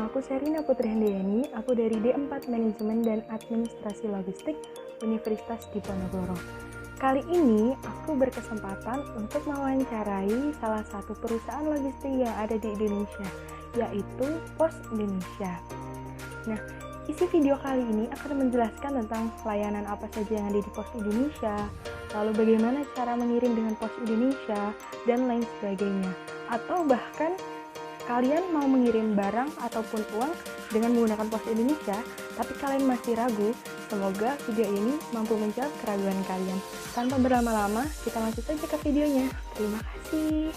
Nama aku Sherina Putri Handayani, aku dari D4 Manajemen dan Administrasi Logistik Universitas Diponegoro. Kali ini aku berkesempatan untuk mewawancarai salah satu perusahaan logistik yang ada di Indonesia, yaitu Pos Indonesia. Nah, isi video kali ini akan menjelaskan tentang layanan apa saja yang ada di Pos Indonesia, lalu bagaimana cara mengirim dengan Pos Indonesia, dan lain sebagainya. Atau bahkan kalian mau mengirim barang ataupun uang dengan menggunakan Pos Indonesia, tapi kalian masih ragu, semoga video ini mampu menjawab keraguan kalian. Tanpa berlama-lama, kita lanjut saja ke videonya. Terima kasih.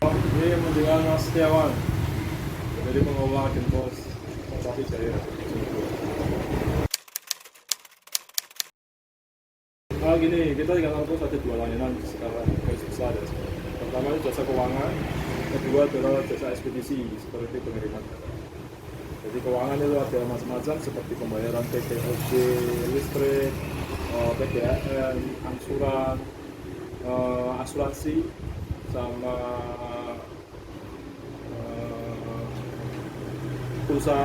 Ini dengan Mas Setiawan dari pengelola agen pos Kopi Jaya. Gini, kita di kantor pos ada dua layanan sekarang yang besar ya. Pertama itu jasa keuangan, kedua adalah jasa ekspedisi seperti pengiriman. Jadi keuangan itu ada macam-macam seperti pembayaran PPOJ, listrik, PDAM, angsuran, asuransi, sama pulsa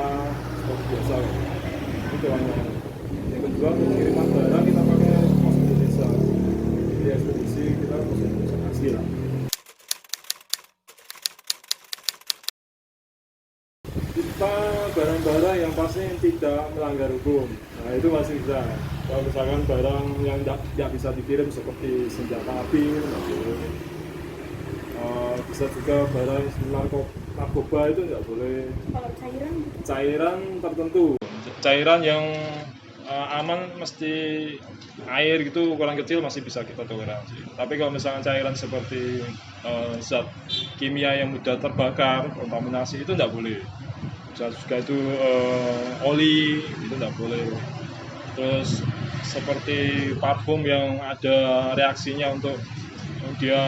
seperti biasa. Itu hanya. Yang kedua pengiriman barang kita pakai Pos Indonesia. Jadi ekspedisi kita Pos Indonesia asli lah. Kita barang-barang yang pasti tidak melanggar hukum. Nah itu masih bisa. Kalau misalkan barang yang tidak bisa dikirim seperti senjata api, bisa juga barang narkoba itu tidak boleh. Kalau Cairan tertentu, cairan yang aman mesti air gitu, ukuran kecil masih bisa kita toleransi. Tapi kalau misalnya cairan seperti zat kimia yang mudah terbakar, kontaminasi itu tidak boleh. Bisa juga itu oli itu tidak boleh. Terus seperti parfum yang ada reaksinya untuk dia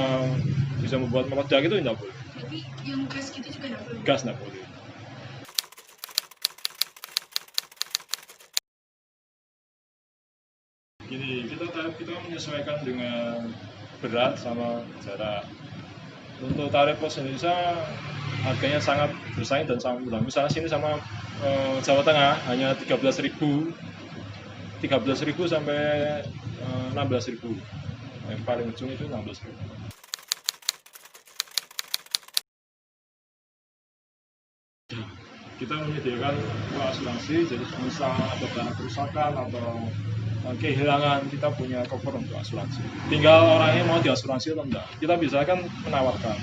bisa membuat meledak itu tidak boleh. Jadi yang gas gitu juga tidak boleh? Gas tidak boleh. Gini, kita menyesuaikan dengan berat sama jarak. Untuk tarif Pos Indonesia harganya sangat bersaing dan sangat murah. Misalnya sini sama Jawa Tengah hanya 13.000 sampai 16.000. Yang paling ujung itu 16.000. Kita menyediakan asuransi, jadi misal ada barang kerusakan atau kehilangan, kita punya cover untuk asuransi. Tinggal orangnya mau diasuransi atau enggak. Kita bisa kan menawarkan,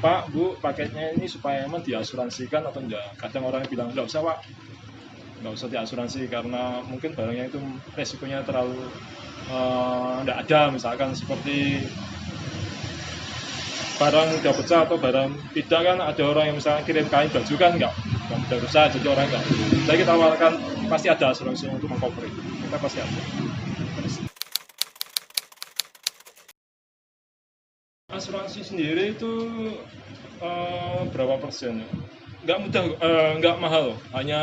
Pak, Bu, paketnya ini supaya emang diasuransikan atau enggak. Kadang orang bilang, enggak usah Pak, enggak usah diasuransi karena mungkin barangnya itu resikonya terlalu enggak ada, misalkan seperti barang udah pecah atau barang tidak, kan ada orang yang misalnya kirim kain baju kan enggak mudah rusak, jadi orang enggak. Jadi kita tawarkan pasti ada asuransi untuk mengcover itu, kita pasti ada. Asuransi sendiri itu berapa persen? Enggak mudah, enggak mahal, hanya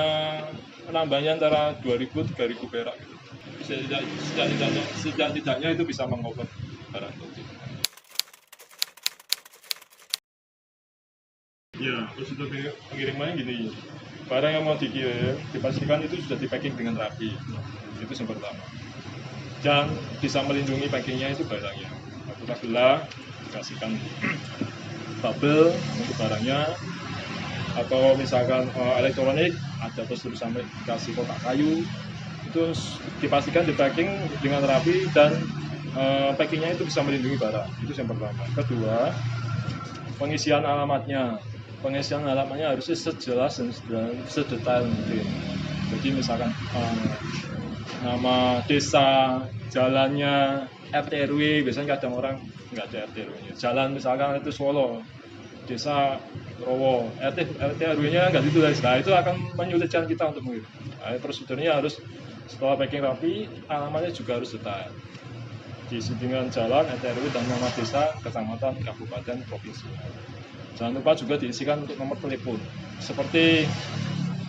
penambahnya antara 2.000 3.000 perak. Setidaknya itu bisa mengcover barang itu. Ya, prosedur pengirimannya gini, barang yang mau dikirim dipastikan itu sudah di-packing dengan rapi, itu yang pertama. Dan bisa melindungi packingnya itu barangnya. Apabila dikasihkan bubble untuk barangnya, atau misalkan elektronik, ada prosedur sampai dikasih kotak kayu, itu dipastikan di-packing dengan rapi dan packingnya itu bisa melindungi barang, itu yang pertama. Kedua, pengisian alamatnya. Pengisian alamatnya harusnya sejelas dan sedetail mungkin. Jadi misalkan nama desa, jalannya, RT RW, biasanya kadang orang nggak ada RT RW-nya. Jalan misalkan itu Solo, desa Rowo, RT RW-nya nggak ditulis. Nah itu akan menyulitkan kita untuk mengirim. Nah, prosedurnya harus setelah packing rapi, alamatnya juga harus detail. Diisi dengan jalan, RT RW, dan nama desa, kecamatan, kabupaten, provinsi. Jangan lupa juga diisikan untuk nomor telepon, seperti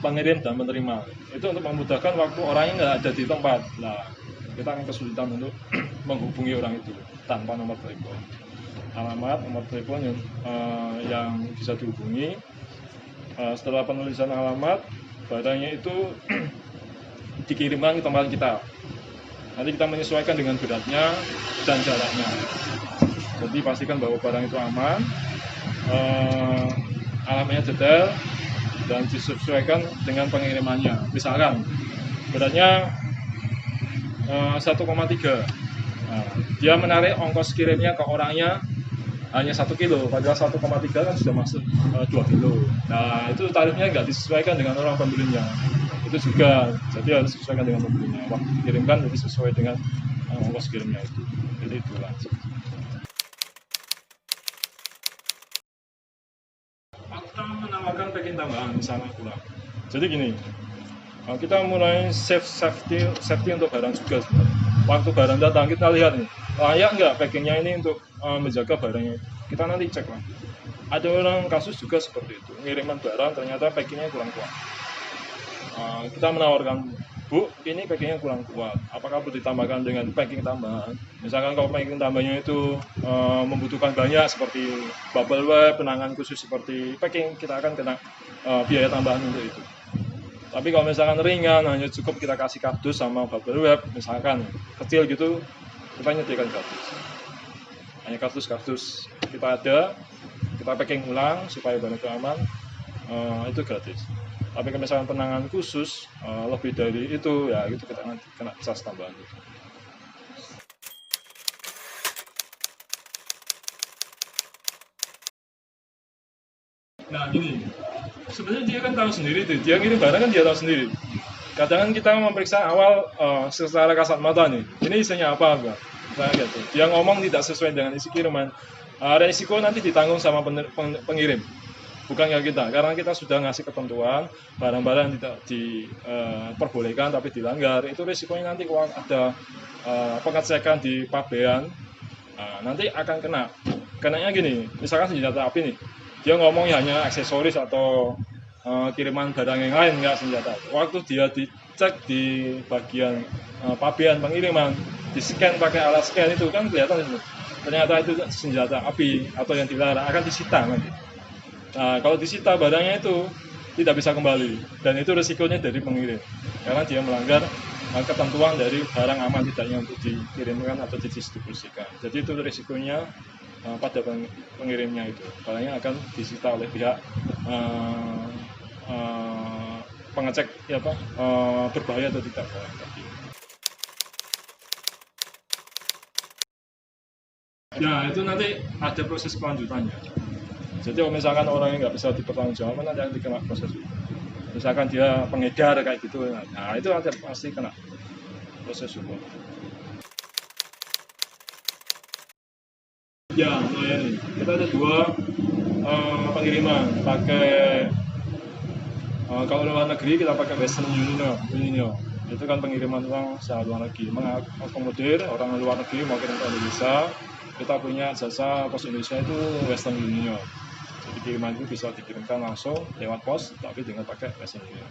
pengirim dan penerima. Itu untuk memudahkan waktu orangnya nggak ada di tempat. Nah, kita akan kesulitan untuk menghubungi orang itu tanpa nomor telepon. Alamat, nomor telepon yang bisa dihubungi. Setelah penulisan alamat, barangnya itu dikirimkan ke tempat kita. Nanti kita menyesuaikan dengan beratnya dan jaraknya. Jadi pastikan bahwa barang itu aman, alamatnya detail, dan disesuaikan dengan pengirimannya. Misalkan beratnya 1,3, nah, dia menarik ongkos kirimnya ke orangnya hanya 1 kilo, padahal 1,3 kan sudah masuk 2 kilo. Nah, itu tarifnya nggak disesuaikan dengan orang pembelinya. Itu juga, jadi harus disesuaikan dengan pembelinya. Waktu dikirimkan jadi sesuai dengan ongkos kirimnya itu. Jadi itulah. Kita menawarkan packing tambahan misalnya kurang. Jadi gini, kita mulai safety untuk barang juga sebenarnya. Waktu barang datang kita lihat nih, layak nggak packingnya ini untuk menjaga barangnya. Kita nanti cek lah. Ada orang kasus juga seperti itu, ngiriman barang ternyata packingnya kurang kuat. Kita menawarkan, Bu, ini packingnya kurang kuat. Apakah perlu ditambahkan dengan packing tambahan? Misalkan kalau packing tambahnya itu membutuhkan banyak seperti bubble wrap, penanganan khusus seperti packing, kita akan kena biaya tambahan untuk itu. Tapi kalau misalkan ringan, hanya cukup kita kasih kardus sama bubble wrap, misalkan kecil gitu, kita nyediakan kardus. Hanya kardus kita ada, kita packing ulang supaya barang itu aman, itu gratis. Tapi kalau misalkan penanganan khusus lebih dari itu, ya itu kita nanti kena charge tambahan. Nah gini, sebenarnya dia kan tahu sendiri tuh, dia ngirim barang kan dia tahu sendiri. Kadang kan kita memeriksa awal secara kasat mata nih, ini isinya apa enggak? Misalnya gitu. Dia ngomong tidak sesuai dengan isi kiriman, resiko nanti ditanggung sama pengirim, bukan kita. Karena kita sudah ngasih ketentuan, barang-barang yang tidak diperbolehkan tapi dilanggar, itu resikonya nanti kalau ada pengecekan di pabean, nanti akan kena. Kenanya gini, misalkan senjata api nih, dia ngomongnya hanya aksesoris atau kiriman barang yang lain, nggak senjata. Waktu dia dicek di bagian pabean pengiriman, di scan pakai alat scan itu kan kelihatan itu. Ternyata itu senjata api atau yang dilarang, akan disita nanti. Nah, kalau disita barangnya itu tidak bisa kembali, dan itu resikonya dari pengirim, karena dia melanggar ketentuan dari barang aman tidaknya untuk dikirimkan atau didistribusikan. Jadi itu resikonya pada pengirimnya itu, barangnya akan disita oleh pihak pengecek berbahaya atau tidak. Ya itu nanti ada proses kelanjutannya. Jadi kalau misalkan orangnya nggak bisa dipertanggungjawabkan, nanti akan dikena proses itu. Misalkan dia pengedar kayak gitu, nah itu nanti pasti kena proses hukum. Ya, melayani. Kita ada 2 pengiriman pakai kalau luar negeri kita pakai Western Union. Itu kan pengiriman uang secara luar negeri, mengakomodir orang luar negeri mau kirim ke Indonesia. Kita punya jasa pos Indonesia itu Western Union. Jadi kiriman itu bisa dikirimkan langsung lewat pos, tapi dengan pakai Western Union.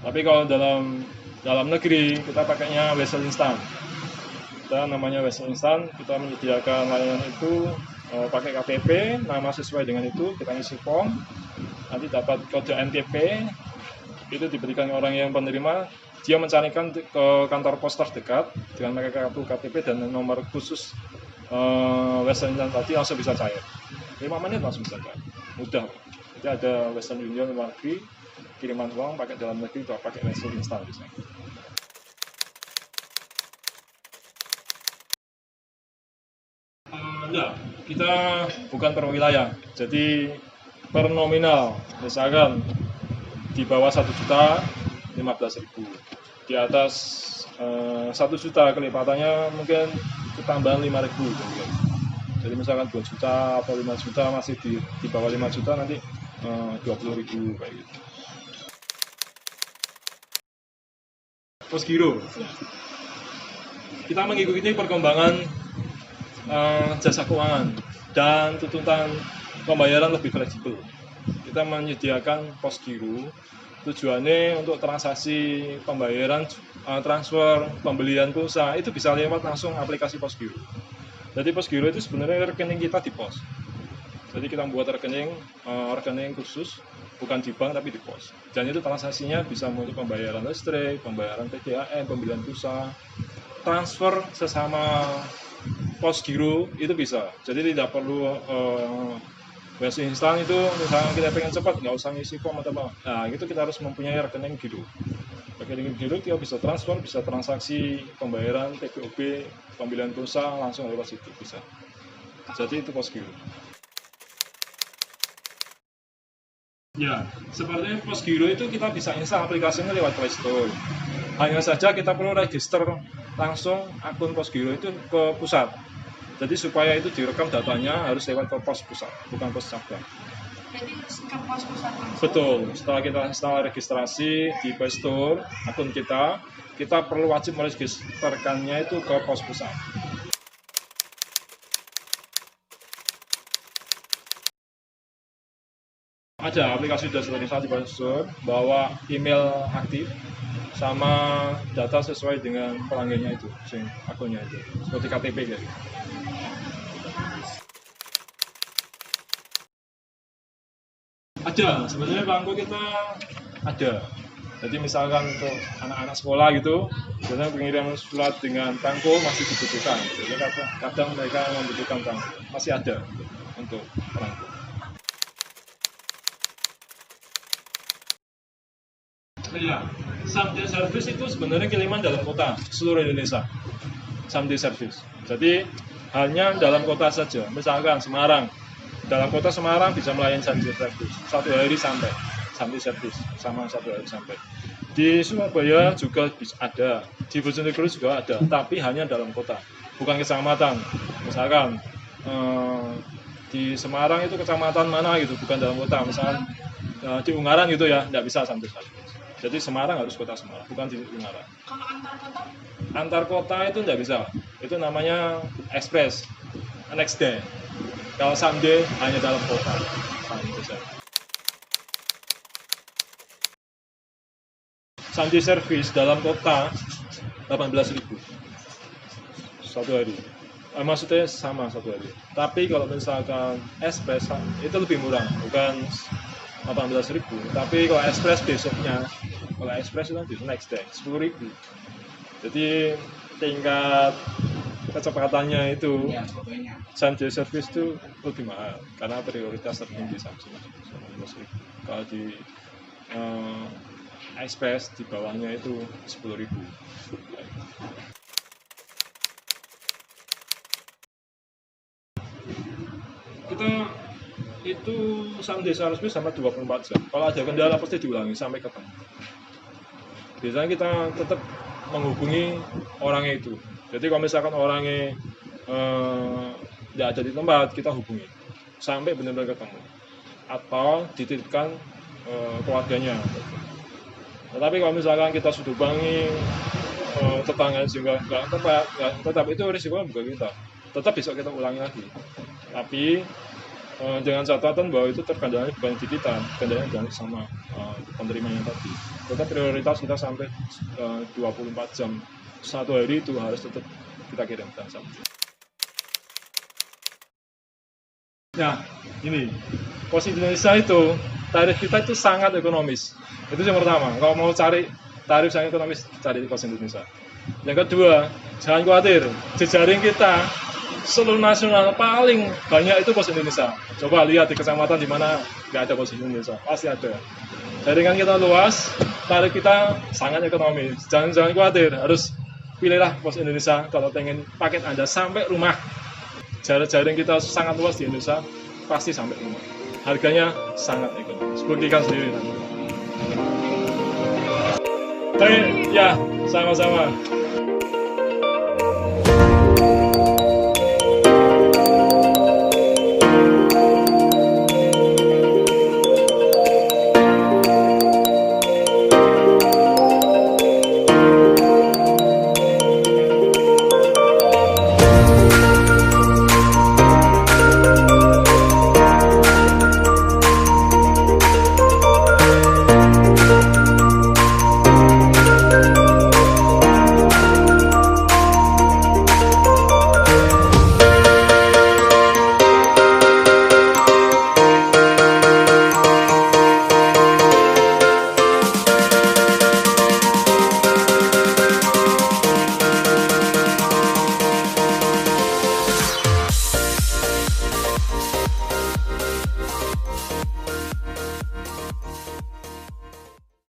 Tapi kalau dalam negeri kita pakainya Western Instant. Kita namanya Western Instant, kita menyediakan layanan itu pakai KTP, nama sesuai dengan itu, kita isi form, nanti dapat kode NTP, itu diberikan orang yang penerima, dia mencarikan ke kantor pos terdekat dengan pakai kartu KTP dan nomor khusus Western Instant tadi langsung bisa cair. 5 menit langsung bisa cair, mudah. Jadi ada Western Union luar negeri, kiriman uang pakai dalam negeri, pakai Western Instant bisa. Enggak, kita bukan per wilayah, jadi per nominal. Misalkan di bawah 1 juta 15.000, di atas 1 juta kelipatannya mungkin ketambahan 5.000. Jadi misalkan 2 juta atau 5 juta masih di bawah 5 juta nanti 20.000 kayak gitu. Posgiro, kita mengikuti perkembangan jasa keuangan dan tuntutan pembayaran lebih fleksibel. Kita menyediakan posgiro tujuannya untuk transaksi pembayaran, transfer, pembelian pulsa itu bisa lewat langsung aplikasi Posgiro. Jadi Posgiro itu sebenarnya rekening kita di pos. Jadi kita membuat rekening khusus, bukan di bank tapi di pos. Dan itu transaksinya bisa untuk pembayaran listrik, pembayaran PDAM, pembelian pulsa, transfer sesama Posgiro itu bisa. Jadi tidak perlu versi instan itu, misalnya kita pengen cepat, nggak usah ngisi form atau apa. Nah, itu kita harus mempunyai rekening giro. Rekening giro kita bisa transfer, bisa transaksi pembayaran, TPOB, pembelian pulsa langsung lewat situ bisa. Jadi itu Posgiro. Ya, seperti Posgiro itu kita bisa install aplikasinya lewat Play Store. Hanya saja kita perlu register langsung akun Posgiro itu ke pusat. Jadi supaya itu direkam datanya harus lewat ke pos pusat, bukan pos cabang. Jadi harus ke pos pusat langsung. Betul. Setelah registrasi di Play Store akun kita perlu wajib meregisterkannya itu ke pos pusat. Ada aplikasi sudah registrasi di Play Store, bawa email aktif sama data sesuai dengan pelanggannya itu, akunnya itu, seperti KTP gitu. Ada, sebenarnya bangku kita ada. Jadi misalkan untuk anak-anak sekolah gitu, biasanya pengiriman surat dengan bangku masih dibutuhkan. Jadi kadang mereka membutuhkan bangku, masih ada untuk perangko. Iya, Samday Service itu sebenarnya kiriman dalam kota seluruh Indonesia. Samday Service. Jadi hanya dalam kota saja. Misalkan Semarang, dalam kota Semarang bisa melayani Samday Service 1 hari sampai Samday Service sama 1 hari sampai. Di Surabaya juga bisa ada, di Bojonegoro juga ada, tapi hanya dalam kota, bukan kecamatan. Misalkan di Semarang itu kecamatan mana gitu, bukan dalam kota. Misalkan di Ungaran gitu ya, tidak bisa Samday Service. Jadi Semarang harus kota Semarang, bukan di Ungaran. Kalau antar kota? Antar kota itu tidak bisa. Itu namanya Express, next day. Kalau Samday hanya dalam kota. Samday Service dalam kota 18.000 satu hari. Maksudnya sama 1 hari. Tapi kalau misalkan Express itu lebih murah, bukan 18.000. Tapi kalau Express besoknya, kalau Express itu nanti next day 10.000. Jadi tingkat kecepatannya itu Samday Service itu lebih mahal karena prioritas tertinggi Samsung. Kalau di Express di bawahnya itu 10.000. Kita itu Samday Service sama 24 jam. Kalau ada kendala pasti diulangi sampai ketemu. Biasanya kita tetap menghubungi orangnya itu. Jadi kalau misalkan orangnya tidak ada di tempat, kita hubungi sampai benar-benar ketemu atau dititipkan keluarganya. Tetapi kalau misalkan kita sudah bangi tetangga sehingga nggak tepat, tetap itu risikonya bukan kita. Tetap besok kita ulangi lagi. Tapi dengan catatan bahwa itu terkendalanya bukan di kita, kendalanya bukan sama penerimanya tadi. Tetap prioritas kita sampai 24 jam 1 hari itu harus tetap kita kirimkan sampai. Nah, ini Pos Indonesia itu tarif kita itu sangat ekonomis. Itu yang pertama. Kalau mau cari tarif sangat ekonomis, cari di Pos Indonesia. Yang kedua, jangan khawatir, jejaring kita seluruh nasional paling banyak itu Pos Indonesia. Coba lihat di kecamatan di mana nggak ada Pos Indonesia, pasti ada. Jaringan kita luas, tarif kita sangat ekonomis. Jangan khawatir, harus pilihlah Pos Indonesia kalau pengen paket Anda sampai rumah. Jaring kita sangat luas di Indonesia, pasti sampai rumah. Harganya sangat ekonomis. Buktikan sendiri nanti. Baik, ya, sama-sama.